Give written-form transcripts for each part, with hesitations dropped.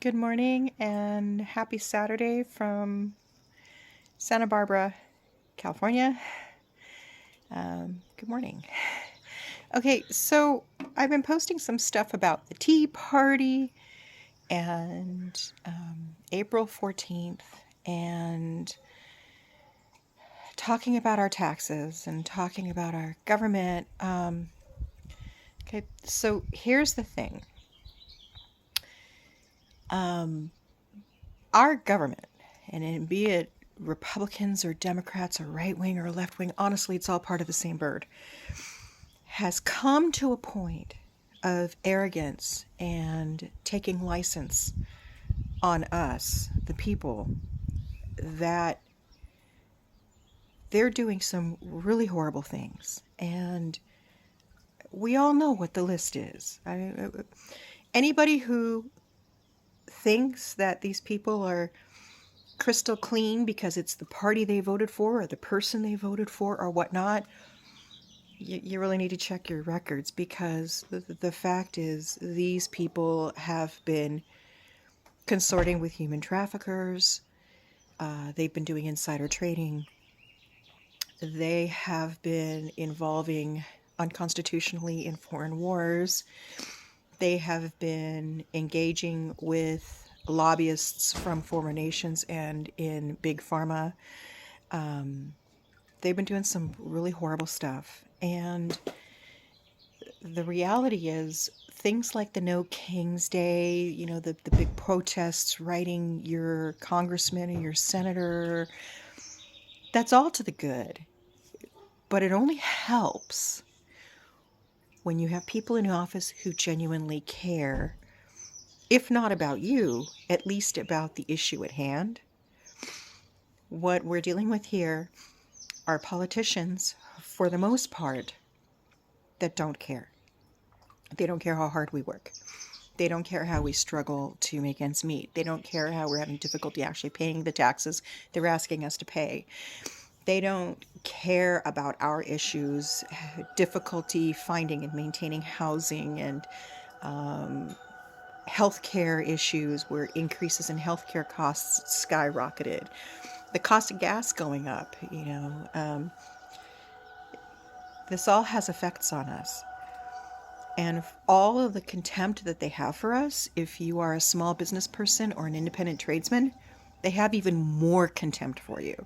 Good morning and happy Saturday from Santa Barbara, California. Good morning. Okay, so I've been posting some stuff about the Tea Party and April 14th and talking about our taxes and talking about our government. Okay, so here's the thing. Our government, and be it Republicans or Democrats or right wing or left wing, honestly, it's all part of the same bird, has come to a point of arrogance and taking license on us, the people, that they're doing some really horrible things. And we all know what the list is. Anybody who thinks that these people are crystal clean because it's the party they voted for or the person they voted for or whatnot, you really need to check your records, because the fact is these people have been consorting with human traffickers. They've been doing insider trading. They have been involving unconstitutionally in foreign wars. They have been engaging with lobbyists from foreign nations and in big pharma. They've been doing some really horrible stuff. And the reality is things like the No King's Day, the big protests, writing your congressman and your senator, that's all to the good. But it only helps when you have people in office who genuinely care, if not about you, at least about the issue at hand. What we're dealing with here are politicians, for the most part, that don't care. They don't care how hard we work. They don't care how we struggle to make ends meet. They don't care how we're having difficulty actually paying the taxes they're asking us to pay. They don't care about our issues, difficulty finding and maintaining housing, and healthcare issues where increases in healthcare costs skyrocketed. The cost of gas going up, this all has effects on us. And all of the contempt that they have for us, if you are a small business person or an independent tradesman, they have even more contempt for you,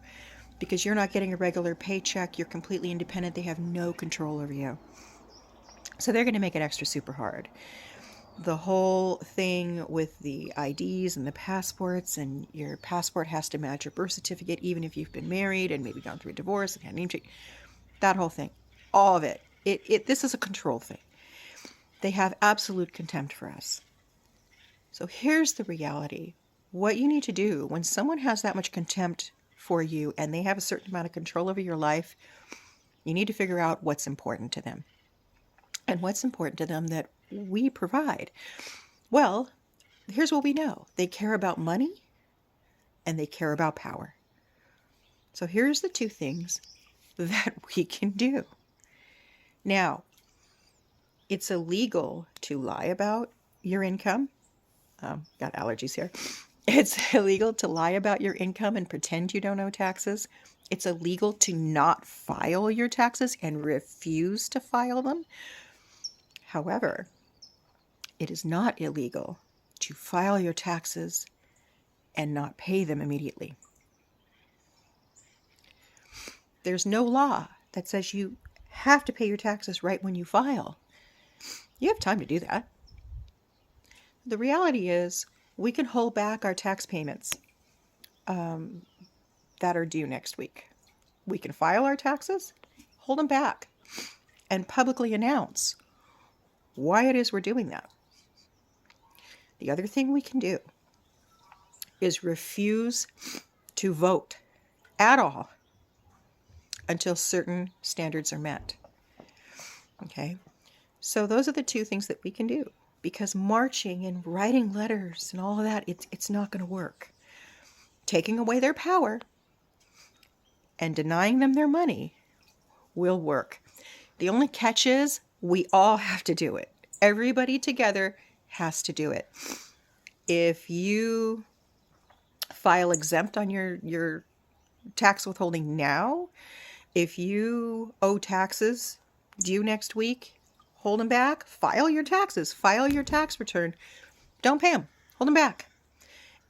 because you're not getting a regular paycheck. You're completely independent. They have no control over you. So they're going to make it extra super hard. The whole thing with the IDs and the passports, and your passport has to match your birth certificate, even if you've been married and maybe gone through a divorce and had a name change. That whole thing, all of it. This is a control thing. They have absolute contempt for us. So here's the reality. What you need to do when someone has that much contempt for you and they have a certain amount of control over your life, you need to figure out what's important to them. And what's important to them that we provide. Well, here's what we know. They care about money and they care about power. So here's the two things that we can do. Now, it's illegal to lie about your income. Got allergies here. It's illegal to lie about your income and pretend you don't owe taxes. It's illegal to not file your taxes and refuse to file them. However, it is not illegal to file your taxes and not pay them immediately. There's no law that says you have to pay your taxes right when you file. You have time to do that. The reality is we can hold back our tax payments that are due next week. We can file our taxes, hold them back, and publicly announce why it is we're doing that. The other thing we can do is refuse to vote at all until certain standards are met. Okay? So those are the two things that we can do, because marching and writing letters and all of that, it's not going to work. Taking away their power and denying them their money will work. The only catch is we all have to do it. Everybody together has to do it. If you file exempt on your tax withholding now, if you owe taxes due next week, hold them back, file your taxes, file your tax return. Don't pay them, hold them back.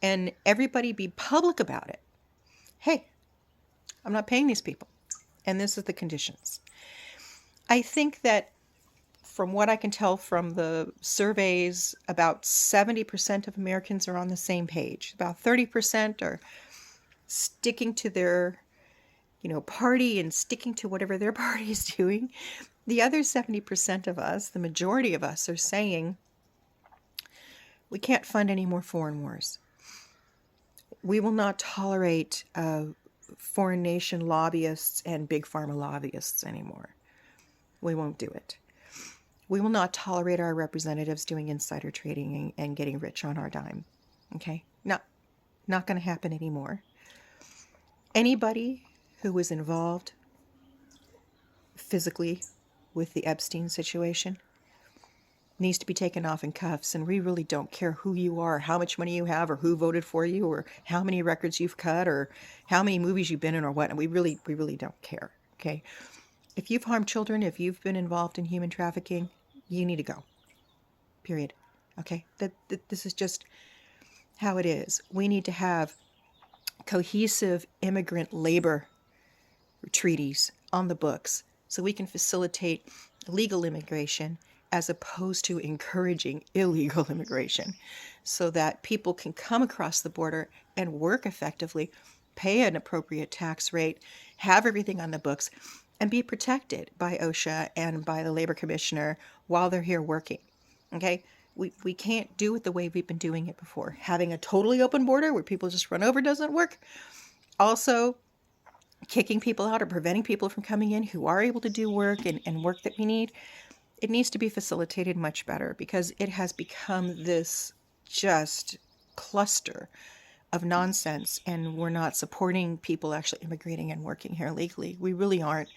And everybody be public about it. Hey, I'm not paying these people, and this is the conditions. I think that from what I can tell from the surveys, about 70% of Americans are on the same page. About 30% are sticking to their, party and sticking to whatever their party is doing. The other 70% of us, the majority of us, are saying we can't fund any more foreign wars. We will not tolerate foreign nation lobbyists and big pharma lobbyists anymore. We won't do it. We will not tolerate our representatives doing insider trading and getting rich on our dime. Okay? Not going to happen anymore. Anybody who was involved physically with the Epstein situation needs to be taken off in cuffs, and we really don't care who you are, how much money you have, or who voted for you, or how many records you've cut, or how many movies you've been in, or what. And we really don't care. Okay? If you've harmed children, if you've been involved in human trafficking, you need to go. Period. Okay? This is just how it is. We need to have cohesive immigrant labor treaties on the books so we can facilitate legal immigration as opposed to encouraging illegal immigration, so that people can come across the border and work effectively, pay an appropriate tax rate, have everything on the books, and be protected by OSHA and by the Labor Commissioner while they're here working. Okay? We can't do it the way we've been doing it before. Having a totally open border where people just run over doesn't work. Also, kicking people out or preventing people from coming in who are able to do work and work that we need, it needs to be facilitated much better, because it has become this just cluster of nonsense, and we're not supporting people actually immigrating and working here legally. We really aren't.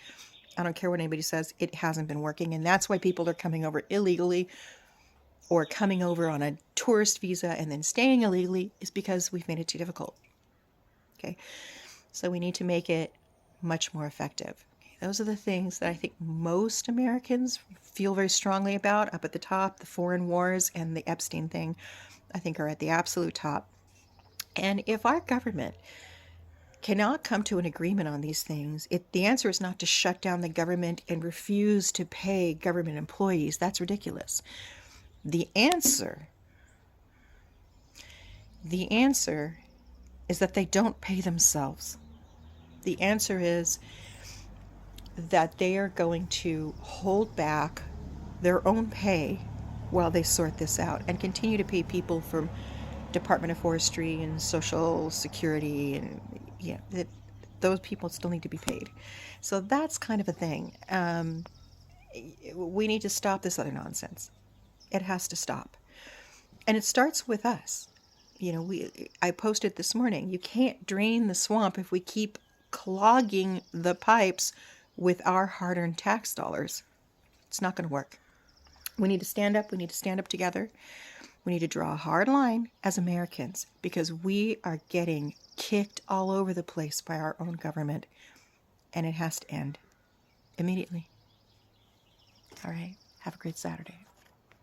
I don't care what anybody says, it hasn't been working, and that's why people are coming over illegally or coming over on a tourist visa and then staying illegally, is because we've made it too difficult. Okay, so we need to make it much more effective. Those are the things that I think most Americans feel very strongly about. Up at the top, the foreign wars and the Epstein thing, I think, are at the absolute top. And if our government cannot come to an agreement on these things, the answer is not to shut down the government and refuse to pay government employees. That's ridiculous. The answer is that they don't pay themselves. The answer is that they are going to hold back their own pay while they sort this out, and continue to pay people from Department of Forestry and Social Security, and those people still need to be paid. So that's kind of a thing. We need to stop this other nonsense. It has to stop. And it starts with us. I posted this morning, you can't drain the swamp if we keep clogging the pipes with our hard-earned tax dollars. It's not going to work. We need to stand up. We need to stand up together. We need to draw a hard line as Americans, because we are getting kicked all over the place by our own government, and it has to end immediately. All right. Have a great Saturday.